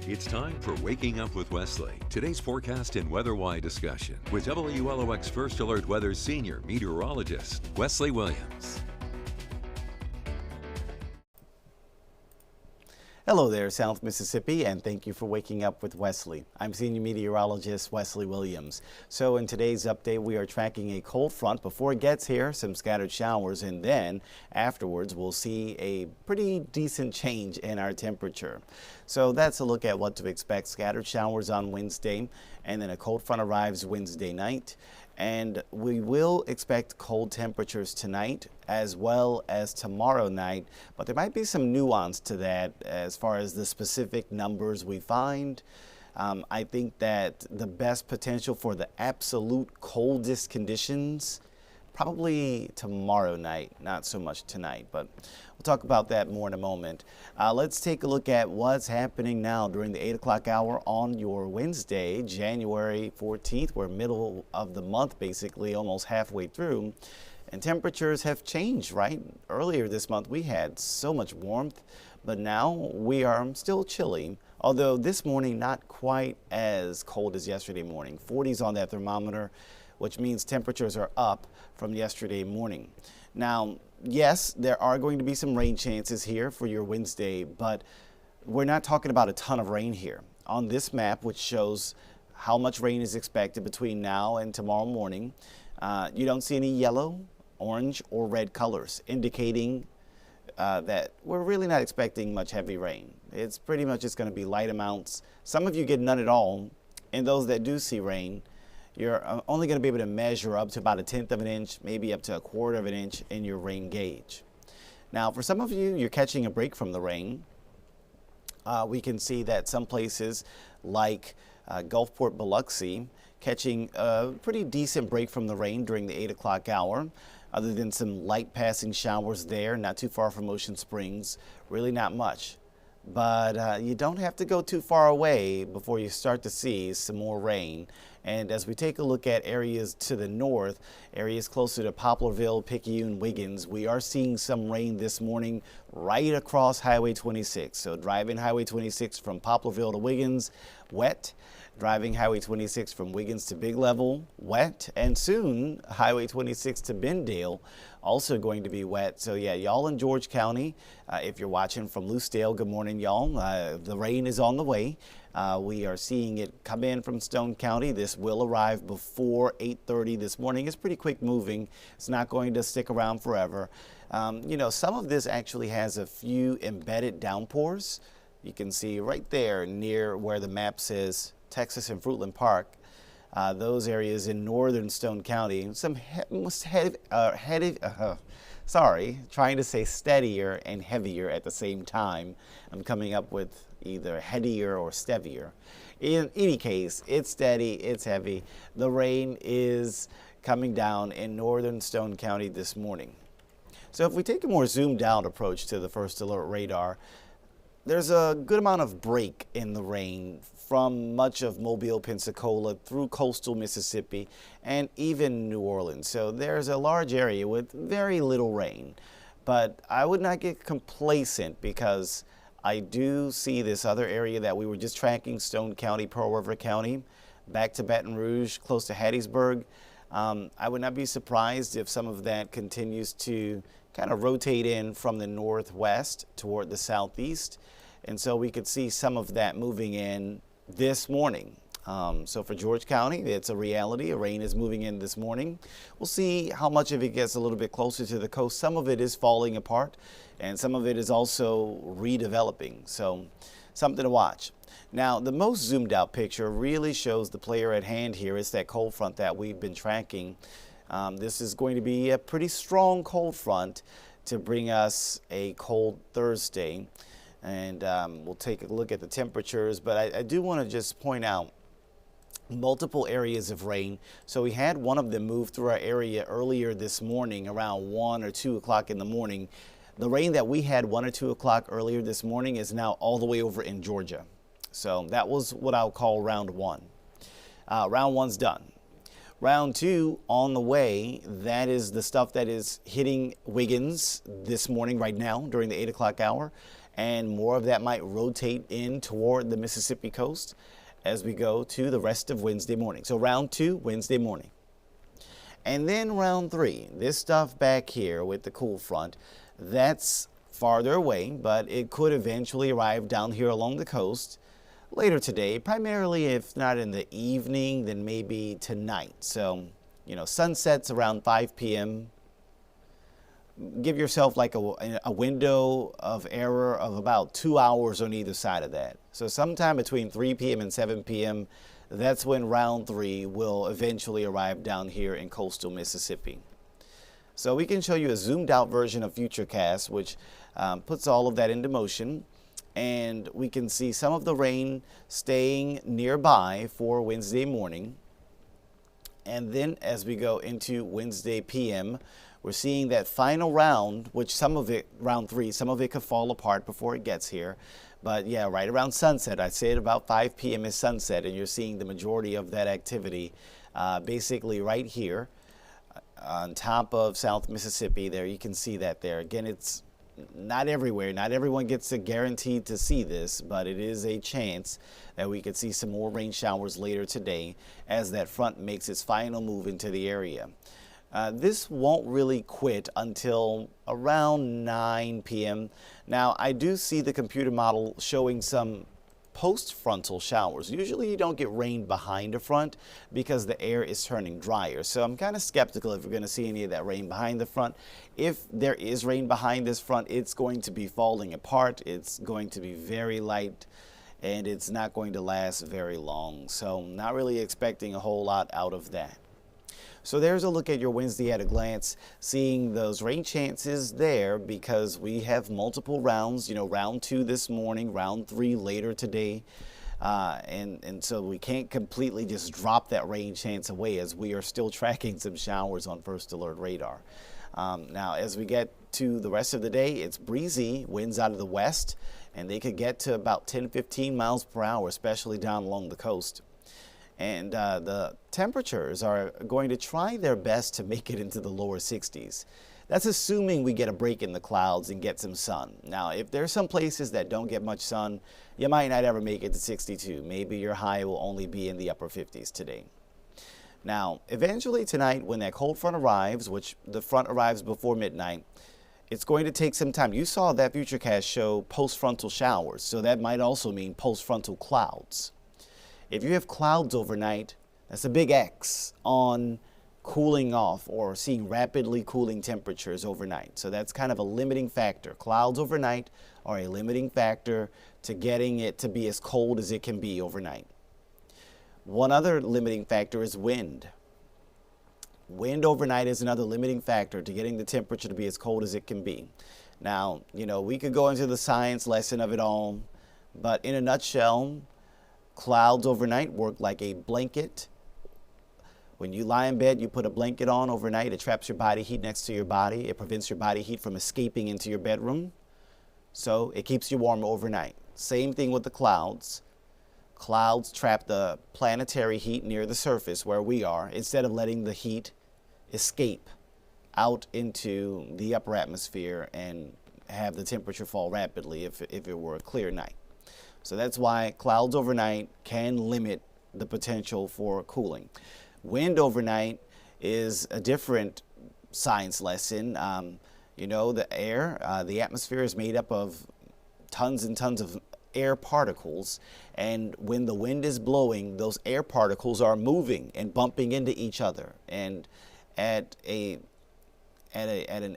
It's time for Waking Up with Wesley. Today's forecast and weather-wide discussion with WLOX First Alert Weather's senior meteorologist, Wesley Williams. Hello there, South Mississippi, and thank you for waking up with Wesley. I'm Senior Meteorologist Wesley Williams. So in today's update, we are tracking a cold front. Before it gets here, some scattered showers, and then afterwards, we'll see a pretty decent change in our temperature. So that's a look at what to expect. Scattered showers on Wednesday, and then a cold front arrives Wednesday night. And we will expect cold temperatures tonight as well as tomorrow night, but there might be some nuance to that as far as the specific numbers we find. I think that the best potential for the absolute coldest conditions probably tomorrow night, not so much tonight, but we'll talk about that more in a moment. Let's take a look at what's happening now during the 8 o'clock hour on your Wednesday, January 14th. We're middle of the month, basically, almost halfway through. And temperatures have changed, right? Earlier this month, we had so much warmth, but now we are still chilly. Although this morning, not quite as cold as yesterday morning. 40s on that thermometer, which means temperatures are up from yesterday morning. Now, yes, there are going to be some rain chances here for your Wednesday, but we're not talking about a ton of rain here. On this map, which shows how much rain is expected between now and tomorrow morning, you don't see any yellow, orange, or red colors, indicating that we're really not expecting much heavy rain. It's pretty much just going to be light amounts. Some of you get none at all, and those that do see rain, you're only going to be able to measure up to about 1/10 of an inch, maybe up to 1/4 of an inch in your rain gauge. Now, for some of you, you're catching a break from the rain. We can see that some places like Gulfport, Biloxi, catching a pretty decent break from the rain during the 8 o'clock hour. Other than some light passing showers there, not too far from Ocean Springs, really not much. But you don't have to go too far away before you start to see some more rain. And as we take a look at areas to the north, areas closer to Poplarville, Picayune, Wiggins, we are seeing some rain this morning right across Highway 26. So driving Highway 26 from Poplarville to Wiggins, wet. Driving Highway 26 from Wiggins to Big Level, wet. And soon, Highway 26 to Bendale, also going to be wet. So yeah, y'all in George County, if you're watching from Loosedale, good morning, y'all. The rain is on the way. We are seeing it come in from Stone County. This will arrive before 8:30 this morning. It's pretty quick moving. It's not going to stick around forever. You know, some of this actually has a few embedded downpours. You can see right there near where the map says Texas and Fruitland Park, those areas in northern Stone County, some trying to say steadier and heavier at the same time. I'm coming up with either headier or steadier. In any case, it's steady, it's heavy. The rain is coming down in northern Stone County this morning. So if we take a more zoomed out approach to the first alert radar, there's a good amount of break in the rain from much of Mobile, Pensacola, through coastal Mississippi, and even New Orleans. So there's a large area with very little rain. But I would not get complacent because I do see this other area that we were just tracking, Stone County, Pearl River County, back to Baton Rouge, close to Hattiesburg. I would not be surprised if some of that continues to kind of rotate in from the northwest toward the southeast. And so we could see some of that moving in this morning. So for George County, it's a reality. Rain is moving in this morning. We'll see how much of it gets a little bit closer to the coast. Some of it is falling apart, and some of it is also redeveloping. So something to watch. Now, the most zoomed out picture really shows the player at hand here. It's that cold front that we've been tracking. This is going to be a pretty strong cold front to bring us a cold Thursday. And we'll take a look at the temperatures, but I do want to just point out multiple areas of rain. So we had one of them move through our area earlier this morning around 1 or 2 o'clock in the morning. The rain that we had 1 or 2 o'clock earlier this morning is now all the way over in Georgia. So that was what I'll call round one. Round one's done. Round two on the way. That is the stuff that is hitting Wiggins this morning right now during the 8 o'clock hour. and more of that might rotate in toward the Mississippi coast as we go to the rest of Wednesday morning. So round 2, Wednesday morning. And then round 3, this stuff back here with the cool front, that's farther away, but it could eventually arrive down here along the coast later today, primarily if not in the evening, then maybe tonight. So, sunsets around 5 p.m. Give yourself like a window of error of about 2 hours on either side of that. So sometime between 3 p.m. and 7 p.m., that's when round 3 will eventually arrive down here in coastal Mississippi. So we can show you a zoomed out version of Futurecast, which puts all of that into motion. And we can see some of the rain staying nearby for Wednesday morning. And then as we go into Wednesday p.m., we're seeing that final round, which some of it, round 3, some of it could fall apart before it gets here. But yeah, right around sunset, I said about 5 p.m. is sunset, and you're seeing the majority of that activity basically right here on top of South Mississippi. There, you can see that there. Again, it's not everywhere. Not everyone gets a guaranteed to see this, but it is a chance that we could see some more rain showers later today as that front makes its final move into the area. This won't really quit until around 9 p.m. Now, I do see the computer model showing some post-frontal showers. Usually you don't get rain behind a front because the air is turning drier. So I'm kind of skeptical if we're going to see any of that rain behind the front. If there is rain behind this front, it's going to be falling apart. It's going to be very light, and it's not going to last very long. So not really expecting a whole lot out of that. So there's a look at your Wednesday at a glance, seeing those rain chances there because we have multiple rounds, round 2 this morning, round 3 later today. And so we can't completely just drop that rain chance away as we are still tracking some showers on first alert radar. Now, as we get to the rest of the day, it's breezy, winds out of the west, and they could get to about 10-15 miles per hour, especially down along the coast. And the temperatures are going to try their best to make it into the lower 60s. That's assuming we get a break in the clouds and get some sun. Now, if there's some places that don't get much sun, you might not ever make it to 62. Maybe your high will only be in the upper 50s today. Now, eventually tonight, when that cold front arrives, which the front arrives before midnight, it's going to take some time. You saw that Futurecast show post-frontal showers, so that might also mean post-frontal clouds. If you have clouds overnight, that's a big X on cooling off or seeing rapidly cooling temperatures overnight. So that's kind of a limiting factor. Clouds overnight are a limiting factor to getting it to be as cold as it can be overnight. One other limiting factor is wind. Wind overnight is another limiting factor to getting the temperature to be as cold as it can be. Now, we could go into the science lesson of it all, but in a nutshell, clouds overnight work like a blanket. When you lie in bed, you put a blanket on overnight. It traps your body heat next to your body. It prevents your body heat from escaping into your bedroom. So it keeps you warm overnight. Same thing with the clouds. Clouds trap the planetary heat near the surface where we are, instead of letting the heat escape out into the upper atmosphere and have the temperature fall rapidly if it were a clear night. So that's why clouds overnight can limit the potential for cooling. Wind overnight is a different science lesson. The air, the atmosphere is made up of tons and tons of air particles, and when the wind is blowing, those air particles are moving and bumping into each other, and at an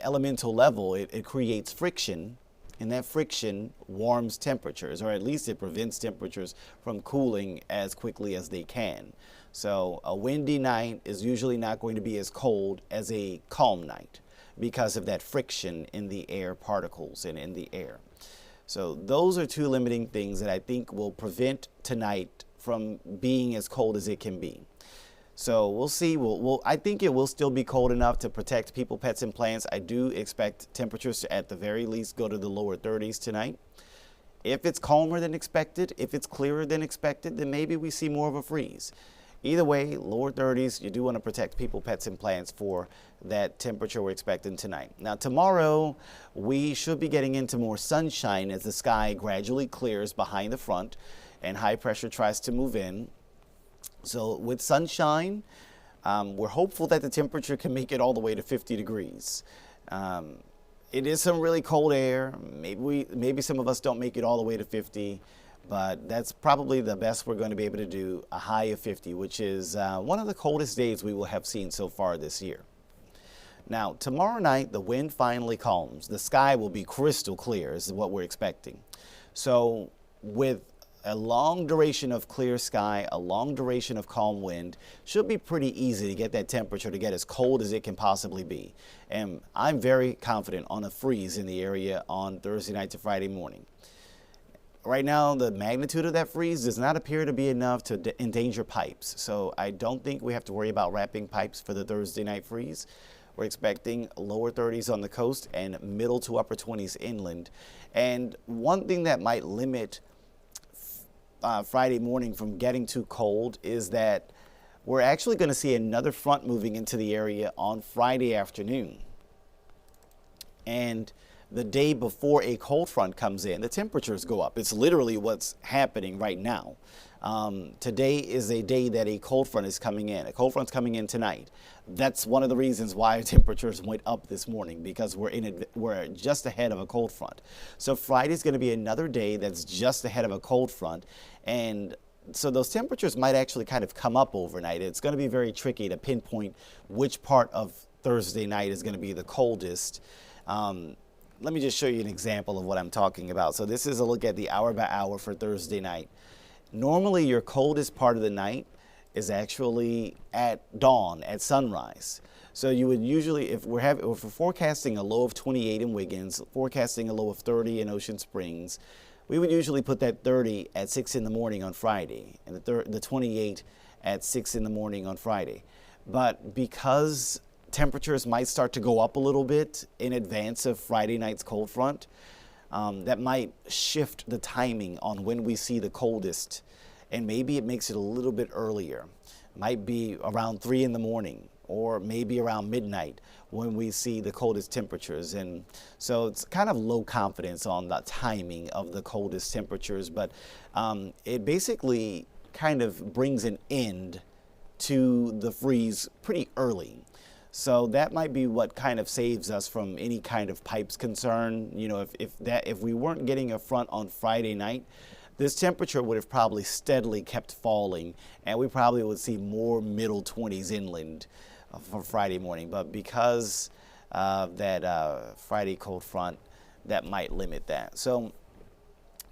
elemental level, it creates friction. And that friction warms temperatures, or at least it prevents temperatures from cooling as quickly as they can. So a windy night is usually not going to be as cold as a calm night because of that friction in the air particles and in the air. So those are two limiting things that I think will prevent tonight from being as cold as it can be. So we'll see. I think it will still be cold enough to protect people, pets, and plants. I do expect temperatures to, at the very least, go to the lower 30s tonight. If it's calmer than expected, if it's clearer than expected, then maybe we see more of a freeze. either way, lower 30s, you do want to protect people, pets, and plants for that temperature we're expecting tonight. Now tomorrow, we should be getting into more sunshine as the sky gradually clears behind the front and high pressure tries to move in. So with sunshine, we're hopeful that the temperature can make it all the way to 50 degrees. It is some really cold air. Maybe some of us don't make it all the way to 50, but that's probably the best we're going to be able to do, a high of 50, which is one of the coldest days we will have seen so far this year. Now, tomorrow night, the wind finally calms. The sky will be crystal clear, is what we're expecting. So with a long duration of clear sky, a long duration of calm wind, should be pretty easy to get that temperature to get as cold as it can possibly be. And I'm very confident on a freeze in the area on Thursday night to Friday morning. Right now, the magnitude of that freeze does not appear to be enough to endanger pipes. So I don't think we have to worry about wrapping pipes for the Thursday night freeze. We're expecting lower 30s on the coast and middle to upper 20s inland. And one thing that might limit Friday morning from getting too cold is that we're actually going to see another front moving into the area on Friday afternoon. And the day before a cold front comes in, the temperatures go up. It's literally what's happening right now. Today is a day that a cold front is coming in. A cold front's coming in tonight. That's one of the reasons why temperatures went up this morning, because we're just ahead of a cold front. So Friday's going to be another day that's just ahead of a cold front, and so those temperatures might actually kind of come up overnight. It's going to be very tricky to pinpoint which part of Thursday night is going to be the coldest. Let me just show you an example of what I'm talking about. So this is a look at the hour by hour for Thursday night. Normally, your coldest part of the night is actually at dawn, at sunrise. So you would usually, if we're forecasting a low of 28 in Wiggins, forecasting a low of 30 in Ocean Springs, we would usually put that 30 at 6 in the morning on Friday, and the 28 at 6 in the morning on Friday. But because temperatures might start to go up a little bit in advance of Friday night's cold front, that might shift the timing on when we see the coldest, and maybe it makes it a little bit earlier. Might be around 3 in the morning, or maybe around midnight when we see the coldest temperatures. And so it's kind of low confidence on the timing of the coldest temperatures, but it basically kind of brings an end to the freeze pretty early. So that might be what kind of saves us from any kind of pipes concern. You know, if we weren't getting a front on Friday night, this temperature would have probably steadily kept falling, and we probably would see more middle 20s inland for Friday morning. But because of that Friday cold front, that might limit that. So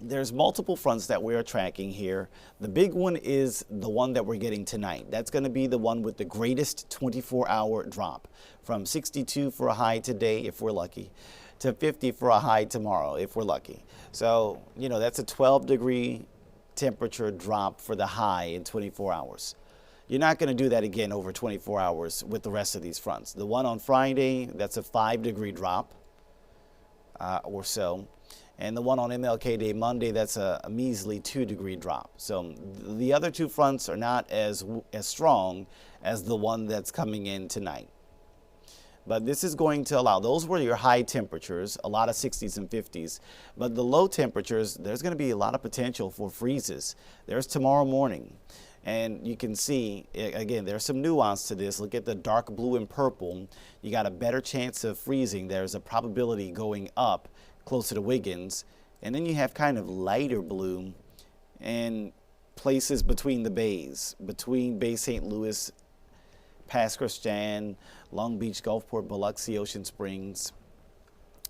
there's multiple fronts that we're tracking here. The big one is the one that we're getting tonight. That's going to be the one with the greatest 24-hour drop, from 62 for a high today, if we're lucky, to 50 for a high tomorrow, if we're lucky. So, you know, that's a 12-degree temperature drop for the high in 24 hours. You're not going to do that again over 24 hours with the rest of these fronts. The one on Friday, that's a 5-degree drop or so. And the one on MLK Day Monday, that's a measly 2-degree drop. So the other two fronts are not as strong as the one that's coming in tonight. But this is going to allow, those were your high temperatures, a lot of 60s and 50s. But the low temperatures, there's going to be a lot of potential for freezes. There's tomorrow morning. And you can see, again, there's some nuance to this. Look at the dark blue and purple. You got a better chance of freezing. There's a probability going up closer to Wiggins. And then you have kind of lighter blue and places between the bays, between Bay St. Louis, Pass Christian, Long Beach, Gulfport, Biloxi, Ocean Springs.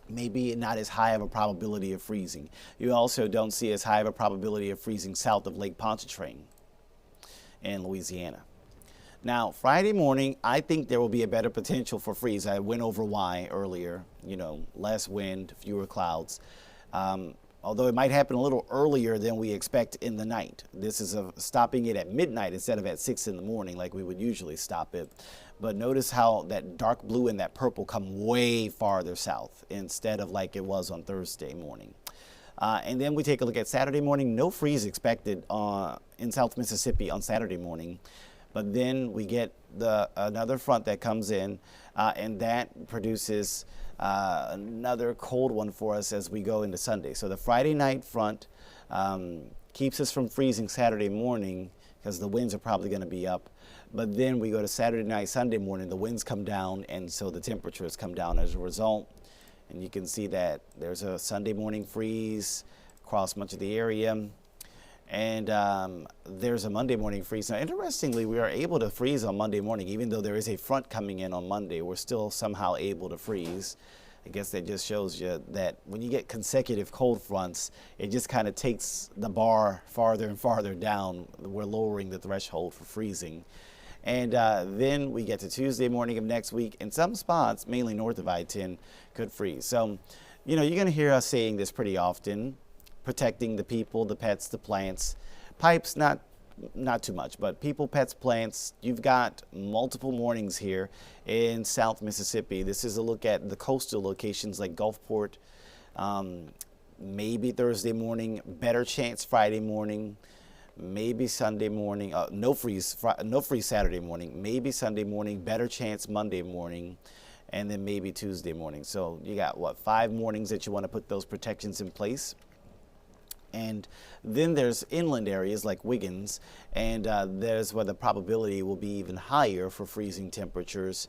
Maybe not as high of a probability of freezing. You also don't see as high of a probability of freezing south of Lake Pontchartrain in Louisiana. Now, Friday morning, I think there will be a better potential for freeze. I went over why earlier, you know, less wind, fewer clouds. Although it might happen a little earlier than we expect in the night. This is stopping it at midnight instead of at 6 in the morning like we would usually stop it. But notice how that dark blue and that purple come way farther south instead of like it was on Thursday morning. And then we take a look at Saturday morning. No freeze expected in South Mississippi on Saturday morning. But then we get another front that comes in, and that produces another cold one for us as we go into Sunday. So the Friday night front keeps us from freezing Saturday morning because the winds are probably going to be up. But then we go to Saturday night, Sunday morning, the winds come down, and so the temperatures come down as a result. And you can see that there's a Sunday morning freeze across much of the area. And there's a Monday morning freeze. Now, interestingly, we are able to freeze on Monday morning, even though there is a front coming in on Monday. We're still somehow able to freeze. I guess that just shows you that when you get consecutive cold fronts, it just kind of takes the bar farther and farther down. We're lowering the threshold for freezing. And then we get to Tuesday morning of next week. In some spots, mainly north of I-10, could freeze. So, you know, you're going to hear us saying this pretty often. Protecting the people, the pets, the plants. Pipes, not too much, but people, pets, plants. You've got multiple mornings here in South Mississippi. This is a look at the coastal locations like Gulfport. Maybe Thursday morning, better chance Friday morning, maybe Sunday morning. No freeze Saturday morning, maybe Sunday morning, better chance Monday morning, and then maybe Tuesday morning. So you got, what, 5 mornings that you want to put those protections in place. And then there's inland areas like Wiggins, and there's where the probability will be even higher for freezing temperatures.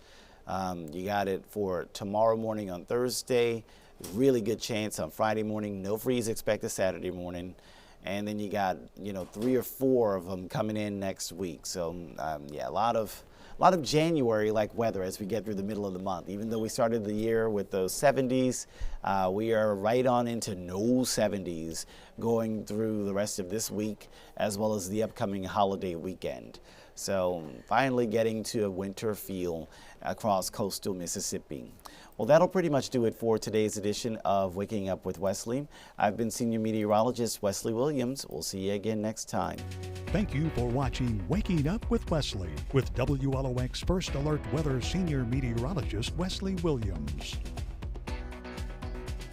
You got it for tomorrow morning on Thursday, really good chance on Friday morning, no freeze expected Saturday morning. And then you got, you know, 3 or 4 of them coming in next week. So yeah, a lot of January-like weather as we get through the middle of the month. Even though we started the year with those 70s, we are right on into no 70s going through the rest of this week as well as the upcoming holiday weekend. So finally getting to a winter feel across coastal Mississippi. Well, that'll pretty much do it for today's edition of Waking Up with Wesley. I've been Senior Meteorologist Wesley Williams. We'll see you again next time. Thank you for watching Waking Up with Wesley with WLOX First Alert Weather Senior Meteorologist Wesley Williams.